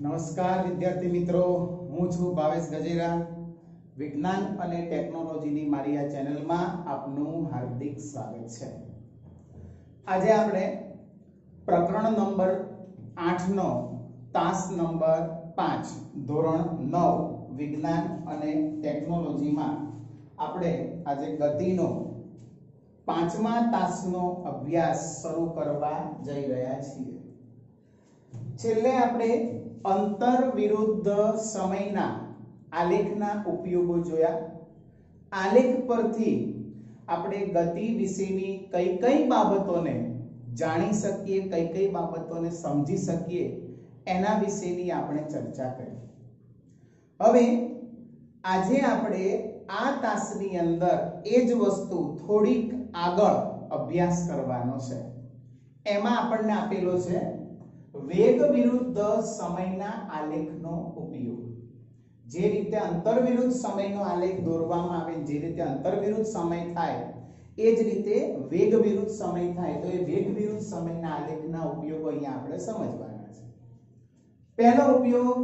નમસ્કાર વિદ્યાર્થી મિત્રો, હું છું ભાવેશ ગજેરા। વિજ્ઞાન અને ટેકનોલોજીની મારી આ ચેનલમાં આપનું હાર્દિક સ્વાગત છે। આજે આપણે પ્રકરણ નંબર 8 નો તાસ નંબર 5 ધોરણ 9 વિજ્ઞાન અને ટેકનોલોજીમાં આપણે આજે ગતિનો 5મા તાસનો અભ્યાસ શરૂ કરવા જઈ રહ્યા છીએ। છેલ્લે આપણે અંતર વિરુદ્ધ સમયના આલેખના ઉપયોગો જોયા। આલેખ પરથી આપણે ગતિ વિશેની કઈ બાબતોને જાણી શકીએ, કઈ બાબતોને સમજી શકીએ એના વિશેની આપણે ચર્ચા કરી। હવે આજે આપણે આ તાસની અંદર એ જ વસ્તુ થોડીક આગળ અભ્યાસ કરવાનો છે। એમાં આપણને આપેલો છે વેગ વિરુદ્ધ સમયના આલેખનો ઉપયોગ। જે રીતે અંતર વિરુદ્ધ સમયનો આલેખ દોરવામાં આવે, જે રીતે અંતર વિરુદ્ધ સમય થાય એ જ રીતે વેગ વિરુદ્ધ સમય થાય, તો એ વેગ વિરુદ્ધ સમયના આલેખના ઉપયોગો અહીંયા આપણે સમજવાના છે। પહેલો ઉપયોગ,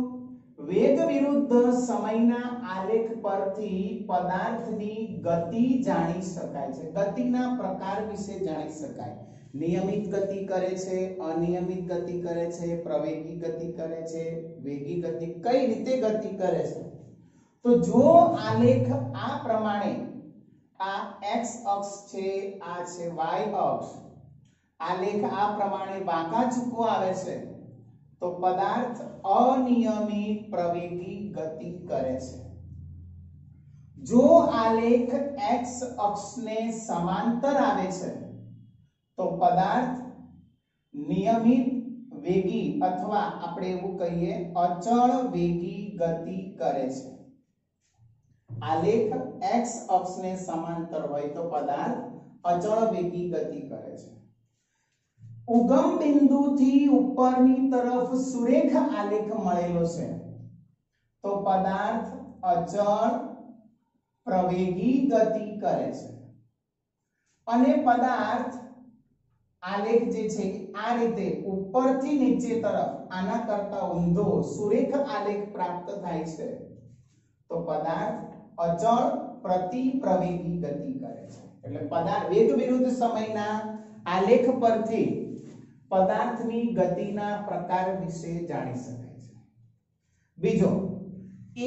વેગ વિરુદ્ધ સમયના આલેખ પરથી પદાર્થની ગતિ જાણી શકાય છે। ગતિના પ્રકાર વિશે જાણી શકાય। નિયમિત ગતિ કરે છે, અનિયમિત ગતિ કરે છે, પ્રવેગી ગતિ કરે છે, વેગી ગતિ, કઈ રીતે ગતિ કરે છે। તો જો આલેખ આ પ્રમાણે, આ x અક્ષ છે, આ છે y અક્ષ, આલેખ આ પ્રમાણે વાંકા ચૂકો આવે છે તો પદાર્થ અનિયમિત પ્રવેગી ગતિ કરે છે। જો આલેખ x અક્ષને સમાંતર આવે છે તો પદાર્થ નિયમિત વેગી અથવા આપણે એવું કહીએ અચળ વેગી ગતિ કરે છે। આલેખ x અક્ષને સમાંતર હોય તો પદાર્થ અચળ વેગી ગતિ કરે છે। ઉગમ બિંદુથી ઉપરની તરફ સુરેખ આલેખ મળેલો છે તો પદાર્થ અચળ પ્રવેગી ગતિ કરે છે। અને પદાર્થ આલેખ જે છે આ રીતે ઉપરથી નીચે તરફ આના કરતા ઊંધો સુરેખ આલેખ પ્રાપ્ત થાય છે તો પદાર્થ અચળ પ્રતિપ્રવેગી ગતિ કરે છે। એટલે પદાર્થ વેગ વિરુદ્ધ સમયના આલેખ પરથી પદાર્થની ગતિના પ્રકાર વિશે જાણી શકાય છે। બીજો,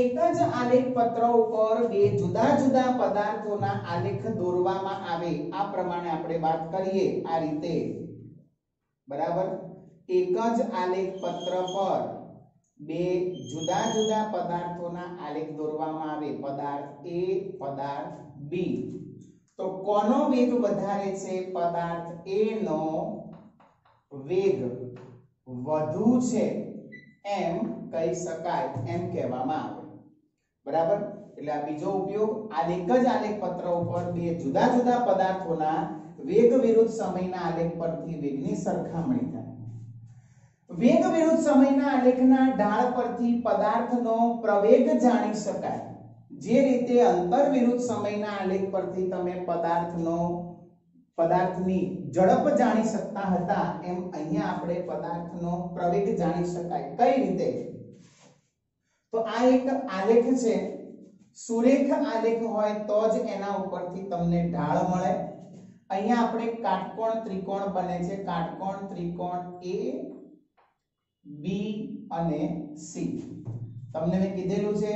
એક જ આલેખ પત્ર ઉપર બે જુદા જુદા પદાર્થોના આલેખ દોરવામાં આવે, આ પ્રમાણે આપણે વાત કરીએ આ રીતે, બરાબર। એક જ આલેખ પત્ર પર બે જુદા જુદા પદાર્થોના આલેખ દોરવામાં આવે, પદાર્થ A, પદાર્થ B, તો કોનો વેગ વધારે છે? પદાર્થ A નો વેગ વધુ છે એમ કહી શકાય, એમ કહેવામાં આવે, બરાબર। એટલે આ બીજો ઉપયોગ, આલેખ જ આલેખ પત્ર ઉપર બે જુદા જુદા પદાર્થોના વેગ વિરુદ્ધ સમયના આલેખ પરથી વેગની સરખામણી થાય। વેગ વિરુદ્ધ સમયના આલેખના ઢાળ પરથી પદાર્થનો પ્રવેગ જાણી શકાય। જે રીતે અંતર વિરુદ્ધ સમયના આલેખ પરથી તમે પદાર્થની ઝડપ જાણી શકતા હતા, એમ અહીંયા આપણે પદાર્થનો પ્રવેગ જાણી શકાય। કઈ રીતે? તો આ એક આલેખ છે, સુરેખ આલેખ હોય તો જ એના ઉપરથી તમને ઢાળ મળે। અહીંયા આપણે કાટકોણ ત્રિકોણ બને છે, કાટકોણ ત્રિકોણ A, B અને C। તમને મેં કીધેલું છે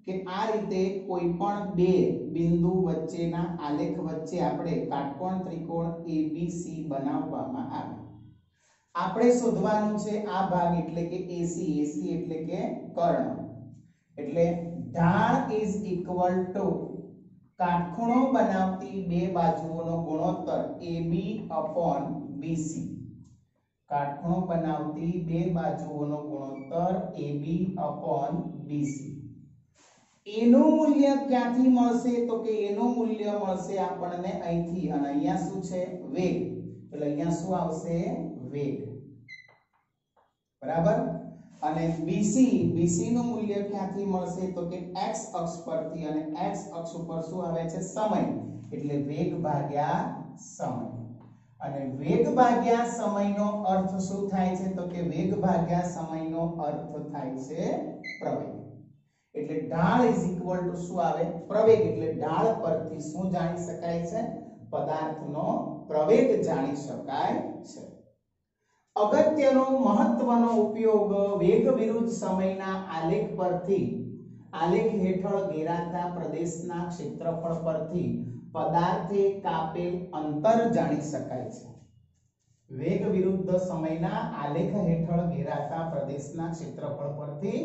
કે આ રીતે કોઈ પણ બે બિંદુ વચ્ચેના આલેખ વચ્ચે આપણે કાટકોણ ત્રિકોણ ABC બનાવવામાં આવે। આપણે શોધવાનું છે આ ભાગ એટલે કે AC, AC એટલે કે કર્ણ। એટલે ઢાળ ઇઝ ઇક્વલ ટુ કાટખૂણો બનાવતી બે બાજુઓનો ગુણોત્તર AB upon BC। કાટખૂણો બનાવતી બે બાજુઓનો ગુણોત્તર AB upon BC। એનું મૂલ્ય ક્યાંથી મળશે? તો કે એનું મૂલ્ય મળશે આપણને અહીંથી, અને અહીંયા શું છે? વેગ। એટલે અહીંયા શું આવશે? વેગ, બરાબર। અને BC નું મૂલ્ય ક્યાંથી મળશે? તો કે x અક્ષ પરથી, અને x અક્ષ ઉપર શું આવે છે? સમય, એટલે વેગ ભાગ્યા સમય। અને વેગ ભાગ્યા સમયનો અર્થ શું થાય છે તો કે વેગ ભાગ્યા સમયનો અર્થ થાય છે પ્રવેગ એટલે ઢાળ ઇઝ ઇક્વલ ટુ શું આવે પ્રવેગ એટલે ઢાળ પરથી શું જાણી શકાય છે પદાર્થનો પ્રવેગ જાણી શકાય છે અગત્યનો મહત્વનો ઉપયોગ વેગ વિરુદ્ધ સમયના આલેખ પરથી આલેખ હેઠળ ઘેરાતા પ્રદેશના ક્ષેત્રફળ પરથી પદાર્થે કાપેલ અંતર જાણી શકાય છે વેગ વિરુદ્ધ સમયના આલેખ હેઠળ ઘેરાતા પ્રદેશના ક્ષેત્રફળ પરથી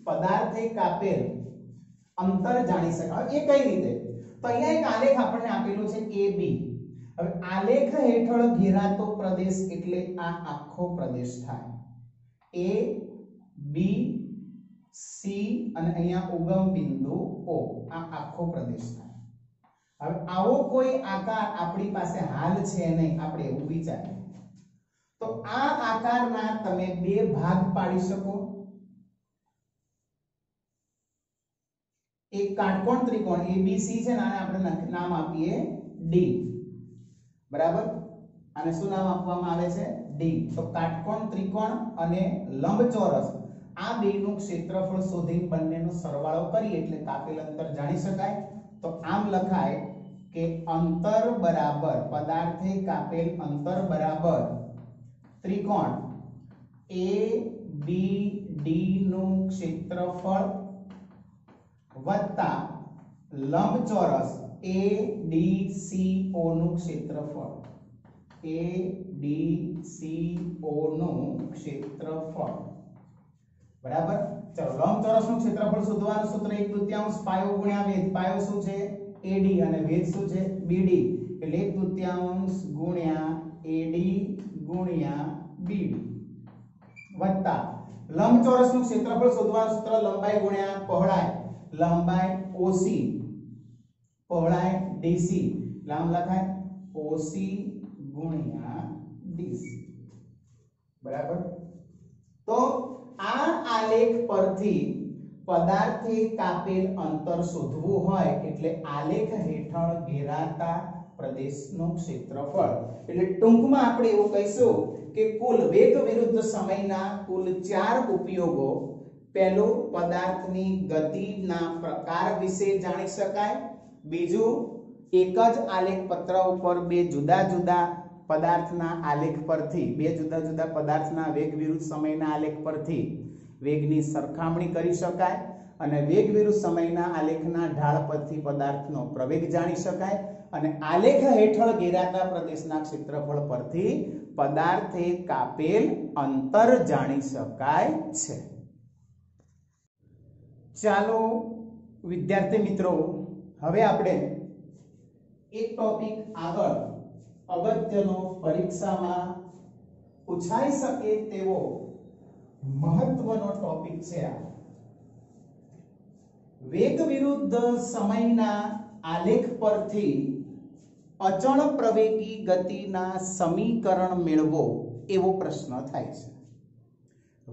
પદાર્થે કાપેલ અંતર જાણી શકાય એ કઈ રીતે તો અહીંયા એક આલેખ આપણને આપેલું છે AB હવે આલેખ હેઠળ ઘેરાતો પ્રદેશ એટલે આ આખો પ્રદેશ થાય A B C અને અહીંયા ઉગમ બિંદુ O આ આખો પ્રદેશ થાય હવે આવો કોઈ આકાર આપણી પાસે હાલ છે નહીં આપણે એવું વિચારીએ તો આ આકારના તમે બે ભાગ પાડી શકો એક કાટકોણ ત્રિકોણ ABC છે ને આને આપણે નામ આપીએ D બરાબર આને શું નામ આપવામાં આવે છે D તો કાટકોણ ત્રિકોણ અને લંબચોરસ આ બેનું ક્ષેત્રફળ શોધીને બંનેનો સરવાળો કરીએ એટલે કાપેલ અંતર જાણી શકાય તો આમ લખાય કે અંતર બરાબર પદાર્થે કાપેલ અંતર બરાબર ત્રિકોણ ABD નું ક્ષેત્રફળ વત્તા લંબચોરસ ADCO નું ક્ષેત્રફળ ADCO નું ક્ષેત્રફળ બરાબર ચલો લંબચોરસ નું ક્ષેત્રફળ શોધવાનું સૂત્ર 1/3 પાયો ગુણ્યા વેધ પાયો શું છે AD અને વેધ શું છે BD એટલે 1/3 ગુણ્યા AD ગુણ્યા BD વત્તા લંબચોરસ નું ક્ષેત્રફળ શોધવાનું સૂત્ર લંબાઈ ગુણ્યા પહોળાઈ લંબાઈ OC પહોળાઈ DC નામ લખાય OC ગુણ્યા DC બરાબર તો આ આલેખ પરથી પદાર્થે કાપેલ અંતર શોધવું હોય એટલે આલેખ હેઠળ ઘેરાતા પ્રદેશનું ક્ષેત્રફળ એટલે ટૂંકમાં આપણે એવું કહીશું કે કુલ વેગ વિરુદ્ધ સમયના કુલ 4 ઉપયોગો પહેલો પદાર્થની ગતિના પ્રકાર વિશે જાણી શકાય બીજું એક જ આલેખ પત્ર ઉપર બે જુદા જુદા પદાર્થના આલેખ પરથી બે જુદા જુદા પદાર્થના વેગ વિરુદ્ધ સમયના આલેખ પરથી વેગની સરખામણી કરી શકાય અને વેગ વિરુદ્ધ સમયના આલેખના ઢાળ પરથી પદાર્થનો પ્રવેગ જાણી શકાય અને આલેખ હેઠળ ઘેરાતા પ્રદેશના ક્ષેત્રફળ પરથી પદાર્થે કાપેલ અંતર જાણી શકાય છે ચાલો વિદ્યાર્થી મિત્રો હવે આપણે એક ટોપિક આગળ અગત્યનો પરીક્ષામાં પૂછાઈ શકે તેવો મહત્વનો ટોપિક છે આ વેગ વિરુદ્ધ સમયના આલેખ પરથી અચળ પ્રવેગી ગતિના સમીકરણ મેળવો એવો પ્રશ્ન થાય છે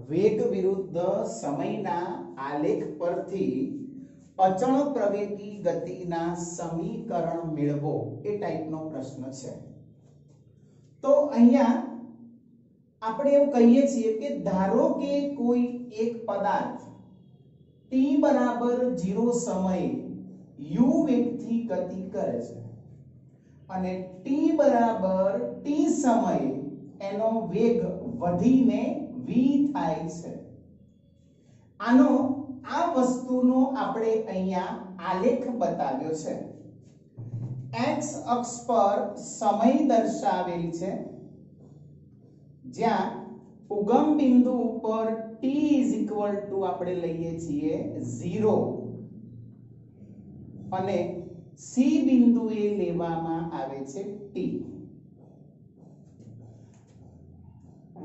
વેગ વિરુદ્ધ સમયના આલેખ પરથી અચળ પ્રવેગી ગતિના સમીકરણ મેળવો એ ટાઈપનો પ્રશ્ન છે તો અહીંયા આપણે એવું કહીએ છીએ કે ધારો કે કોઈ એક પદાર્થ t બરાબર 0 સમયે u વેગથી ગતિ કરે છે અને t બરાબર t સમયે એનો વેગ વધીને v થાય છે આનો આ વસ્તુનો આપણે અહીંયા આલેખ બતાવ્યો છે x અક્ષ પર સમય દર્શાવેલ છે જ્યાં ઉગમ બિંદુ ઉપર t આપણે લઈએ છીએ 0 અને c બિંદુએ લેવામાં આવે છે t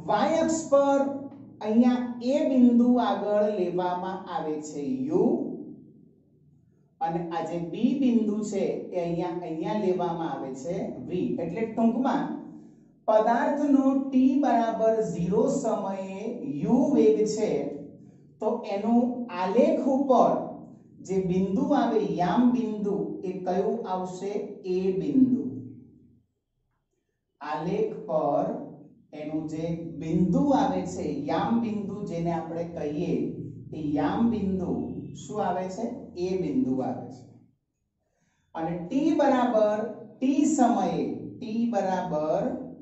y અક્ષ પર અહીંયા a બિંદુ આગળ લેવામાં આવે છે u અને આ જે b બિંદુ છે એ અહીંયા લેવામાં આવે છે v એટલે ટૂંકમાં પદાર્થનો t બરાબર 0 સમયે u વેગ છે તો એનું આલેખ ઉપર જે બિંદુ આવે યામ બિંદુ એ કયું આવશે a બિંદુ આલેખ પર એનું જે બિંદુ આવે છે યામ બિંદુ જેને આપણે કહીએ એ યામ બિંદુ શું આવે છે એ બિંદુ આવે છે અને t બરાબર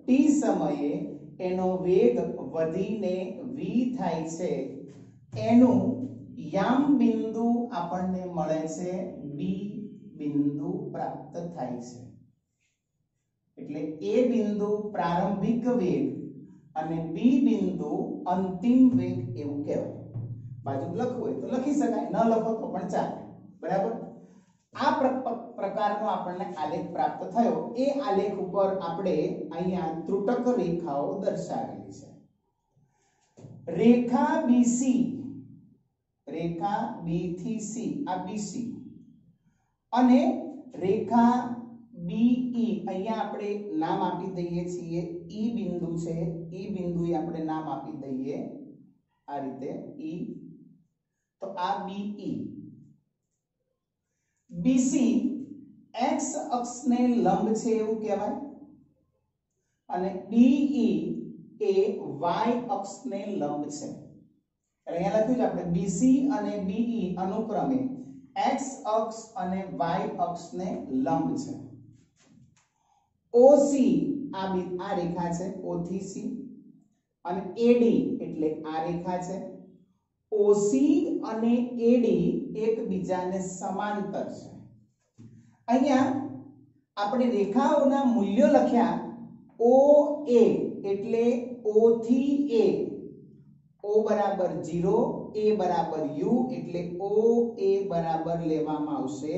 t સમયે એનો વેગ વધીને v થાય છે એનું યામ બિંદુ આપણને મળે છે b બિંદુ પ્રાપ્ત થાય છે એટલે a બિંદુ પ્રારંભિક વેગ અને b બિંદુ અંતિમ વેગ એવું કહેવાય બાજુ લખવું હોય તો લખી શકાય ન લખો તો પણ ચાલે બરાબર આ પ્રકારનો આપણને આલેખ પ્રાપ્ત થયો એ આલેખ ઉપર આપણે અહીંયા ત્રુટક રેખાઓ દર્શાવેલી છે રેખા b થી c આ bc અને રેખા BE અહીંયા આપણે નામ આપી દઈએ છીએ E બિંદુ છે E બિંદુએ આપણે નામ આપી દઈએ આ રીતે E તો આ BE BC x અક્ષને લંબ છે એવું કહેવાય અને DE એ y અક્ષને લંબ છે એટલે અહીંયા લખ્યું છે આપણે BC અને BE અનુક્રમે x અક્ષ અને y અક્ષને લંબ છે OC આ રેખા છે O થી C અને AD એટલે આ રેખા છે OC અને AD એકબીજાને સમાંતર છે અહીંયા આપણે રેખાઓના મૂલ્યો લખ્યા OA એટલે O થી A O બરાબર 0 A બરાબર U એટલે OA બરાબર લેવામાં આવશે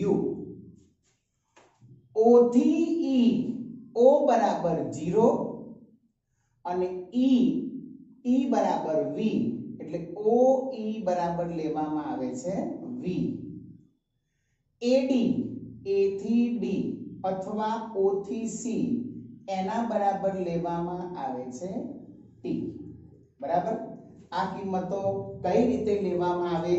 U O થી E O બરાબર 0 અને E બરાબર V એટલે OE બરાબર લેવામાં આવે છે V AD A થી D અથવા O થી C એના બરાબર લેવામાં આવે છે T બરાબર આ કિંમતો કઈ રીતે લેવામાં આવે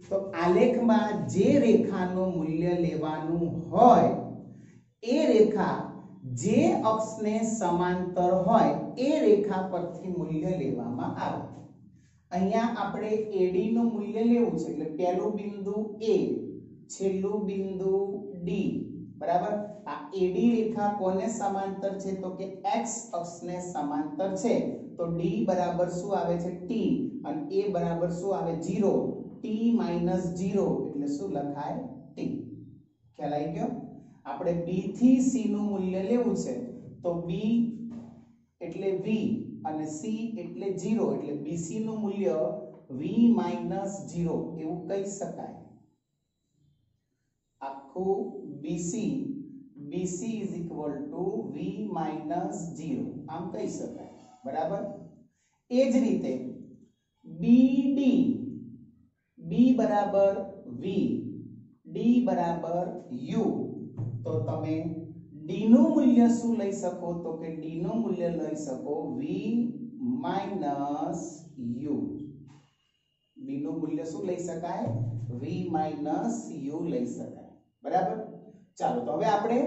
તો આલેખમાં જે રેખાનું મૂલ્ય લેવાનું હોય એ રેખા જે અક્ષને સમાંતર હોય એ રેખા પરથી મૂલ્ય લેવામાં આવે અહીંયા આપણે AD નું મૂલ્ય લેવું છે એટલે પહેલું બિંદુ A છેલ્લું બિંદુ D બરાબર આ AD રેખા કોને સમાંતર છે તો કે x અક્ષને સમાંતર છે તો D બરાબર શું આવે છે T અને A બરાબર શું આવે 0 T - 0 એટલે શું લખાય T ખ્યાલ આવી ગયો આપણે B થી C નું મૂલ્ય લેવું છે તો B એટલે V અને C એટલે 0 એટલે BC નું મૂલ્ય V - 0 એવું કહી શકાય આખું BC = V - 0 આમ કહી શકાય બરાબર એ જ રીતે BD B બરાબર V D બરાબર U તો તમે D નું મૂલ્ય શું લઈ શકો તો કે D નું મૂલ્ય લઈ શકો V - U D નું મૂલ્ય શું લઈ શકાય V - U લઈ શકાય બરાબર ચાલો તો હવે આપણે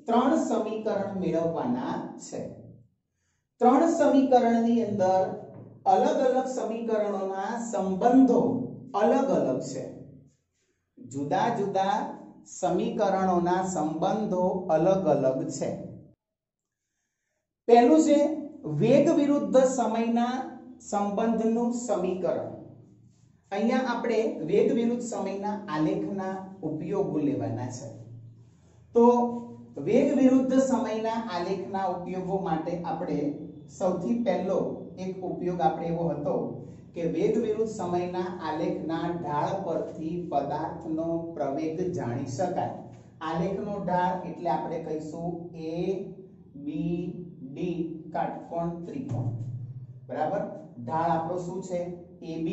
ત્રણ સમીકરણ મેળવવાના છે ત્રણ સમીકરણની અંદર અલગ અલગ સમીકરણોના સંબંધો અલગ અલગ છે જુદા જુદા સમીકરણોના સંબંધો અલગ અલગ છે પહેલું છે વેગ વિરુદ્ધ સમયના સંબંધનું સમીકરણ અહીંયા આપણે વેગ વિરુદ્ધ સમયના આલેખના ઉપયોગો લેવાના છે તો વેગ વિરુદ્ધ સમયના આલેખના ઉપયોગો માટે આપણે સૌથી પહેલો એક ઉપયોગ આપણે એવો હતો કે વેગ વિરુદ્ધ સમયના આલેખના ઢાળ પરથી પદાર્થનો પ્રવેગ જાણી શકાય આલેખનો ઢાળ એટલે આપણે કહીશું A B D કાટકોણ ત્રિકોણ બરાબર ઢાળ આપણો શું છે AB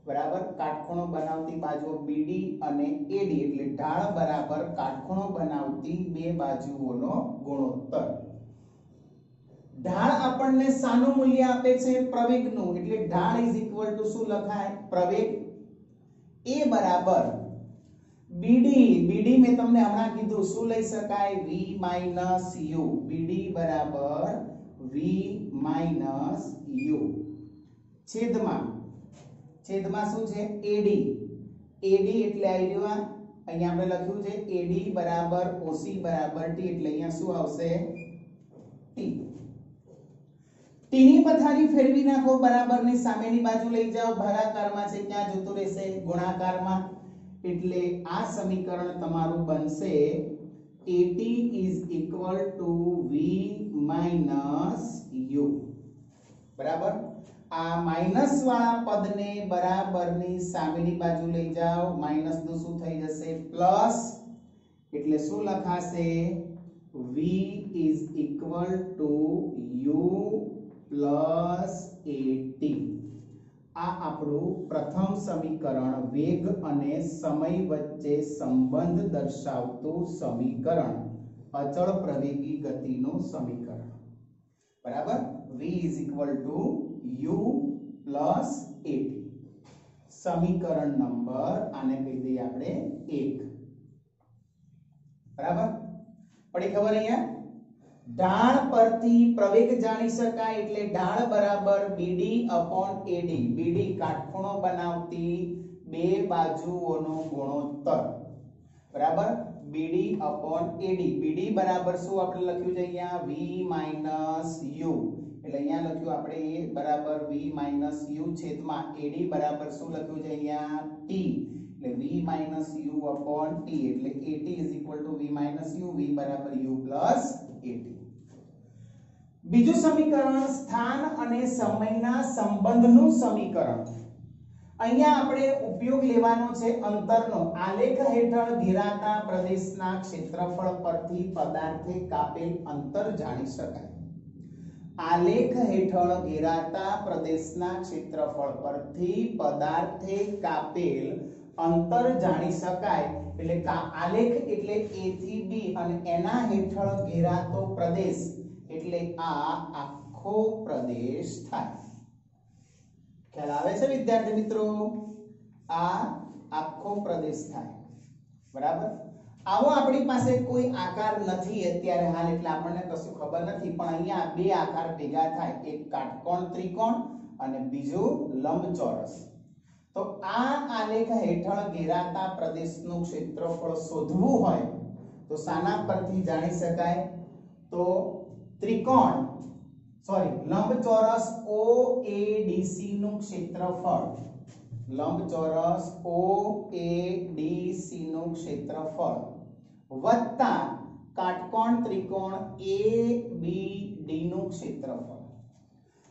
બરાબર કાટખૂણો બનાવતી બાજુઓ BD અને AD એટલે ઢાળ બરાબર કાટખૂણો બનાવતી બે બાજુઓનો ગુણોત્તર ઢાળ આપણને શાનું મૂલ્ય આપે છે પ્રવેગનું એટલે ઢાળ શું લખાય પ્રવેગ A બરાબર BD મેં તમને હમણાં કીધું શું લઈ શકાય V - U BD બરાબર V - U છેદમાં શું છે AD એટલે આવી રહ્યું અહીંયા આપણે લખ્યું છે AD બરાબર OC બરાબર T એટલે અહીંયા શું આવશે T ની પથારી ફેરવી નાખો બરાબરની સામેની બાજુ લઈ જાઓ ભાગાકારમાં છે ક્યાં જતું રહેશે ગુણાકારમાં એટલે આ સમીકરણ તમારું બનશે AT = V - U બરાબર આ માઈનસ વાળા પદને બરાબરની સામેની બાજુ લઈ જાઓ માઈનસ નું શું થઈ જશે પ્લસ એટલે શું લખાશે V = U + AT આ આપણું પ્રથમ સમીકરણ વેગ અને સમય વચ્ચે સંબંધ દર્શાવતું સમીકરણ અચળ પ્રવેગી ગતિનું સમીકરણ બરાબર V = U + AT સમીકરણ નંબર આને કહી દઈએ આપણે 1 બરાબર પડી ખબર અહીંયા ઢાળ પરથી પ્રવેગ જાણી શકાય એટલે ઢાળ બરાબર BD / AD BD કાટખૂણો બનાવતી બે બાજુઓનો ગુણોત્તર બરાબર BD / AD BD બરાબર શું આપણે લખ્યું છે અહીંયા V - U એટલે અહીંયા લખ્યું આપણે A બરાબર V - U છેદમાં AD બરાબર શું લખ્યું છે અહીંયા T એટલે V - U / T એટલે AT = V - U V બરાબર U + AT બીજું સમીકરણ સ્થાન અને સમયના સંબંધનું સમીકરણ અહીંયા આપણે ઉપયોગ લેવાનો છે અંતરનો આલેખ હેઠળ ઘેરાતા પ્રદેશના ક્ષેત્રફળ પરથી પદાર્થે કાપેલ અંતર જાણી શકાય આલેખ હેઠળ ઘેરાતા પ્રદેશના ક્ષેત્રફળ પરથી પદાર્થે કાપેલ અંતર જાણી શકાય એટલે આલેખ એટલે A થી B અને એના હેઠળ ઘેરાતો પ્રદેશ એટલે આ આખો પ્રદેશ થાય ખ્યાલ આવે છે વિદ્યાર્થી મિત્રો આ આખો પ્રદેશ થાય બરાબર આવો આપણી પાસે કોઈ આકાર નથી અત્યારે હાલ એટલે આપણને કશું ખબર નથી પણ અહીંયા બે આકાર ભેગા થાય એક કાટકોણ ત્રિકોણ અને બીજું લંબચોરસ તો આ આલેખ હેઠળ ઘેરાતા પ્રદેશનું ક્ષેત્રફળ શોધવું હોય તો શાના પરથી જાણી શકાય તો ત્રિકોણ લંબચોરસ OADC નું ક્ષેત્રફળ લંબચોરસ OADC નું ક્ષેત્રફળ વત્તા કાટકોણ ત્રિકોણ ABD નું ક્ષેત્રફળ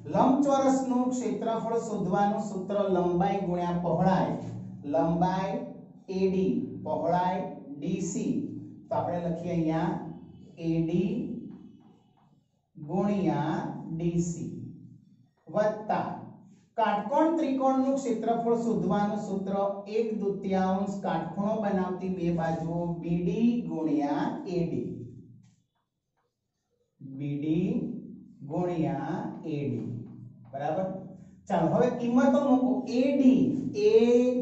લંબચોરસનું ક્ષેત્રફળ શોધવાનું સૂત્ર લંબાઈ ગુણ્યા પહોળાઈ લંબાઈ AD પહોળાઈ DC તો આપણે લખીએ અહીંયા AD ગુણ્યા DC વત્તા કાટકોણ ત્રિકોણનું ક્ષેત્રફળ શોધવાનું સૂત્ર 1/2 કાટખૂણો બનાવતી બે બાજુઓ BD ગુણ્યા AD BD ગુણ્યા AD બરાબર ચાલો હવે કિંમતો મૂકો AD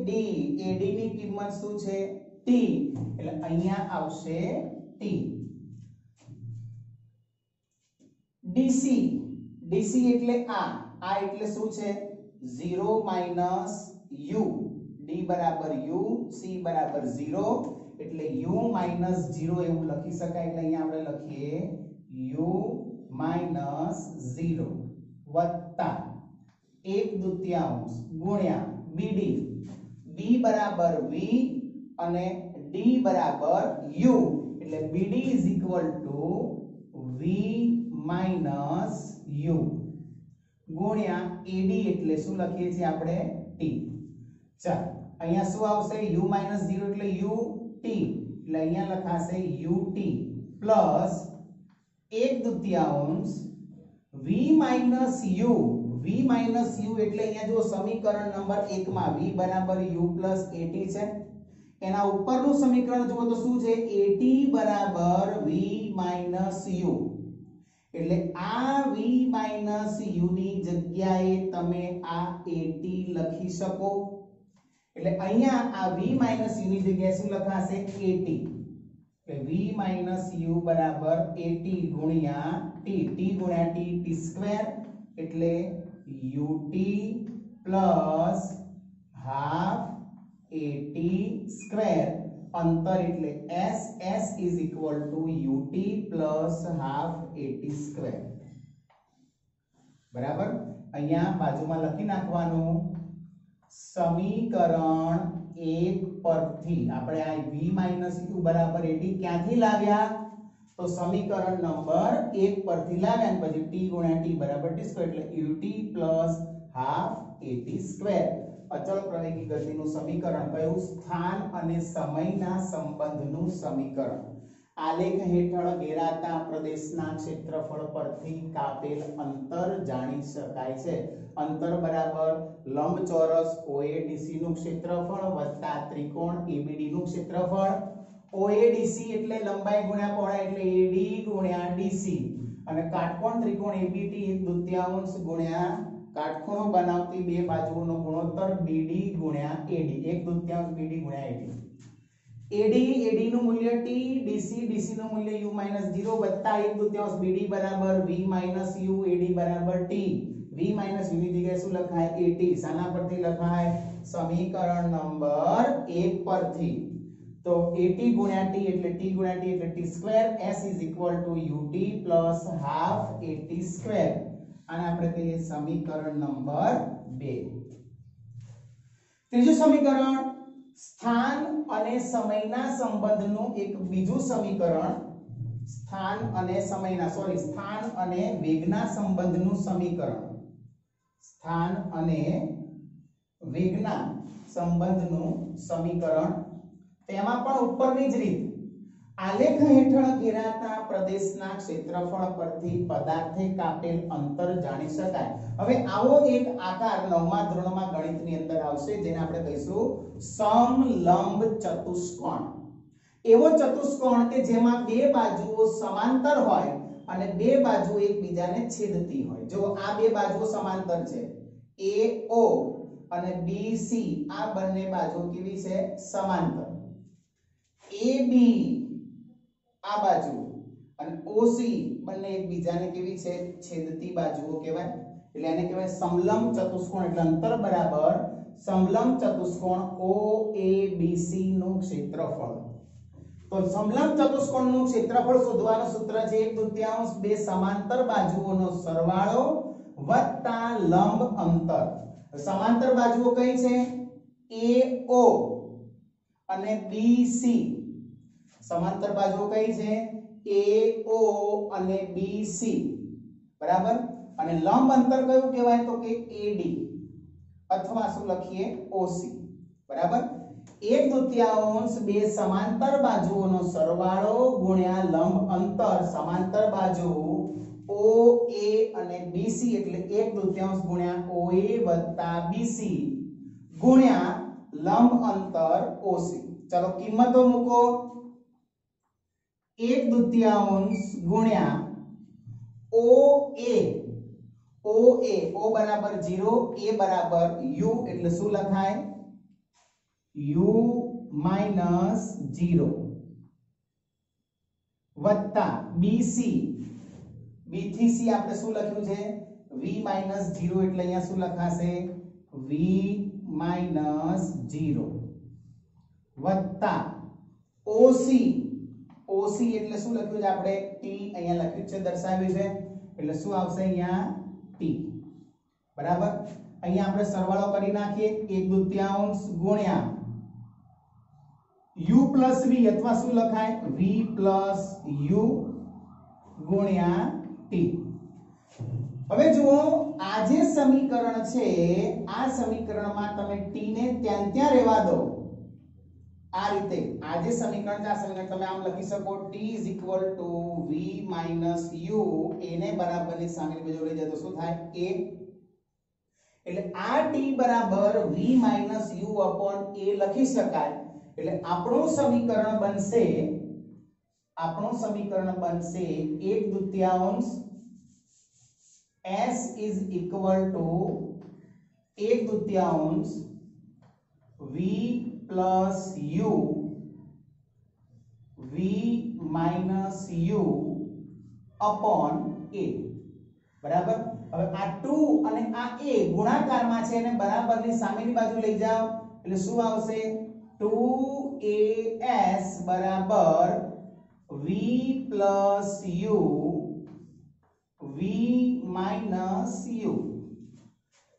ની કિંમત શું છે T એટલે અહીંયા આવશે T DC એટલે આ એટલે શું છે 0 - U D બરાબર U C બરાબર 0 એટલે U - 0 એવું લખી શકાય એટલે અહીંયા આપણે લખીએ U - 0 વત્તા 1/2 ગુણ્યા BD B બરાબર V અને D બરાબર U એટલે BD = V - U ગુણ્યા AD એટલે શું લખીએ છીએ આપણે T ચાલો અહીંયા શું આવશે U - 0 એટલે UT એટલે અહીંયા લખાશે UT પ્લસ 1/2 V - U એટલે અહીંયા જો સમીકરણ નંબર 1 માં V બરાબર U + AT છે એના ઉપરનું સમીકરણ જુઓ તો શું છે AT બરાબર V - U એટલે આ V - U ની જગ્યાએ તમે આ AT લખી શકો એટલે અહીંયા આ v માઈનસ u ની જગ્યાએ શું લખાશે at એટલે v માઈનસ u બરાબર at ગુણ્યા t t ગુણ્યા t t સ્ક્વેર એટલે ut plus half at square અંતર એટલે s s is equal to ut plus half at square બરાબર અહીંયા બાજુમાં લખી નાખવાનું સમીકરણ 1 પરથી આપણે આ v માઈનસ u બરાબર at ક્યાંથી લાવ્યા તો સમીકરણ નંબર 1 પરથી લાવ્યા અને પછી t ગુણ્યા t બરાબર t સ્ક્વેર એટલે ut plus half at square અચળ પ્રવેગી ગતિનું સમીકરણ કયું સ્થાન અને સમયના સંબંધનું સમીકરણ આલેખ હેઠળ ઘેરાતા પ્રદેશના ક્ષેત્રફળ પરથી કાપેલ અંતર જાણી શકાય છે અંતર બરાબર લંબચોરસ OADC નું ક્ષેત્રફળ વત્તા ત્રિકોણ ABD નું ક્ષેત્રફળ OADC એટલે લંબાઈ ગુણ્યા પહોળાઈ એટલે AD ગુણ્યા DC અને કાટકોણ ત્રિકોણ ABD 1/2 ગુણ્યા કાટખૂણો બનાવતી બે બાજુઓનો ગુણોત્તર BD ગુણ્યા AD 1/2 BD ગુણ્યા AD AD નું મૂલ્ય T DC DC નું મૂલ્ય U - 0 વત્તા 1/2 BD બરાબર V - U AD બરાબર T V - U ની જગ્યાએ શું લખાય AT સાના પરથી લખાય સમીકરણ નંબર 1 પરથી તો AT ગુણ્યા T એટલે T ગુણ્યા T એટલે T square S is equal to UT plus half AT square આને આપણે કહીએ સમીકરણ નંબર 2 ત્રીજું સમીકરણ સ્થાન અને સમયના સંબંધનું એક બીજું સમીકરણ સ્થાન અને વેગના સંબંધનું સમીકરણ સ્થાન અને વેગના સંબંધનું સમીકરણ તેમાં પણ ઉપરની જ રીત આલેખ હેઠળ ઘેરાતા પ્રદેશના ક્ષેત્રફળ પરથી પદાર્થે કાપેલ અંતર જાણી શકાય હવે આવો એક આકાર 9મા ધોરણમાં ગણિતની અંદર આવશે જેને આપણે કહીશું સમલંબ ચતુષ્કોણ એવો ચતુષ્કોણ કે જેમાં બે બાજુઓ સમાંતર હોય અને બે બાજુ એકબીજાને છેદતી હોય જો આ બે બાજુઓ સમાંતર છે AO અને BC આ બંને બાજુઓ કેવી છે સમાંતર AB આ બાજુ અને OC બંને એકબીજાને કેવી છે છેદતી બાજુઓ કહેવાય એટલે એને કહેવાય સમલંબ ચતુષ્કોણ એટલે અંતર બરાબર સમલંબ ચતુષ્કોણ OABC નું ક્ષેત્રફળ તો સમલંબ ચતુષ્કોણનું ક્ષેત્રફળ શોધવાનું સૂત્ર છે 1/2 બે સમાંતર બાજુઓનો સરવાળો વત્તા લંબ અંતર સમાંતર બાજુઓ કઈ છે AO અને BC સમાંતર બાજુઓ કઈ છે AO અને BC બરાબર અને લંબ અંતર કયું કહેવાય તો કે AD અથવા શું લખીએ OC બરાબર 1/2 બે સમાંતર બાજુઓનો સરવાળો ગુણ્યા લંબ અંતર સમાંતર બાજુ OA અને BC એટલે 1/2 ગુણ્યા OA વત્તા BC ગુણ્યા લંબ અંતર OC ચલો કિંમતો મૂકો 1/2 ગુણ્યા OA O બરાબર 0 A બરાબર U એટલે શું લખાય U - 0 વત્તા BC B થી C આપણે શું લખ્યું છે V - 0 એટલે અહીંયા શું લખાશે V - 0 વત્તા OC એટલે શું લખ્યું છે આપણે T અહીંયા લખ્યું છે દર્શાવ્યું છે એટલે શું આવશે અહીંયા T બરાબર અહીંયા આપણે સરવાળો કરી નાખીએ 1/2 ગુણ્યા U plus V અથવા શું લખાય V plus U ગુણ્યા T હવે જુઓ આ જે સમીકરણ છે આ સમીકરણમાં તમે T ને ત્યાં રહેવા દો આ રીતે આ જે સમીકરણ છે આ સમીકરણ તમે આમ લખી શકો T = V - U a ને બરાબરની સામેની બાજુ લઈ જાય તો શું થાય a એટલે આ T બરાબર V - U a લખી શકાય એટલે આપણું સમીકરણ બનશે 1/2 S is equal to 1/2 v plus u v minus u upon a બરાબર. હવે આ 2 અને આ a ગુણાકારમાં છે, એને બરાબરની સામેની બાજુ લઈ જાઓ એટલે શું આવશે? 2as બરાબર v plus u v minus u.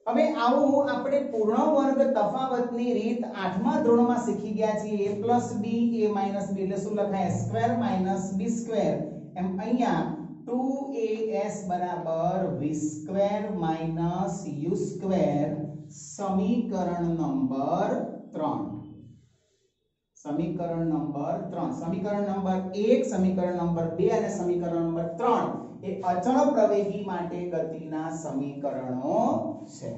હવે આવું આપણે પૂર્ણ વર્ગ તફાવતની રીત 8મા ધોરણમાં શીખી ગયા છીએ. a plus b a minus b એટલે શું લખાય? Square minus b square. એમ અહીંયા 2as બરાબર v square minus u square સમીકરણ નંબર 3. સમીકરણ નંબર 3, સમીકરણ નંબર 1, સમીકરણ નંબર 2 અને સમીકરણ નંબર 3 એ અચળ પ્રવેગી માટે ગતિના સમીકરણો છે.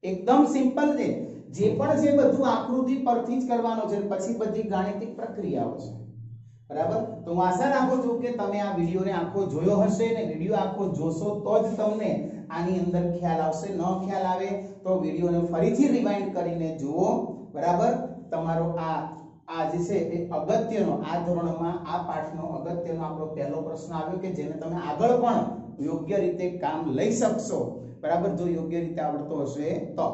એકદમ સિમ્પલ છે. જે પણ છે બધું આકૃતિ પરથી જ કરવાનું છે, પછી બધી ગાણિતિક પ્રક્રિયાઓ છે. બરાબર. તો હું આશા રાખું છું કે તમે આ વિડિયોને આખો જોયો હશે ને વિડિયો આખો જોશો તો જ તમને આની અંદર ખ્યાલ આવશે. ન ખ્યાલ આવે તો વિડિયોને ફરીથી રિવાઇન્ડ કરીને જુઓ. બરાબર. તમારો આ જે છે એ અગત્યનો આ ધોરણમાં આ પાઠનો અગત્યનો આપણો પહેલો પ્રશ્ન આવ્યો કે જેને તમે આગળ પણ યોગ્ય રીતે કામ લઈ શકશો. બરાબર. જો યોગ્ય રીતે આવડતો હશે તો.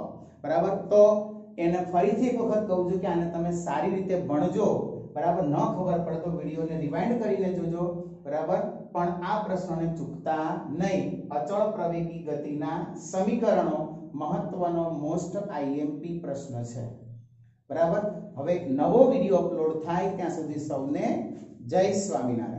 બરાબર. તો એને ફરીથી એક વખત કહું છું કે આને તમે સારી રીતે ભણજો. બરાબર. ન ખબર પડે તો વિડિયોને રિવાઇન્ડ કરીને જોજો. બરાબર. પણ આ પ્રશ્નને ચૂકતા નહીં. અચળ પ્રવેગી ગતિના સમીકરણો મહત્વનો મોસ્ટ આઈએમપી પ્રશ્ન છે. બરાબર. હવે એક નવો વિડિયો અપલોડ થાય ત્યાં સુધી સૌને જય સ્વામિનારાયણ.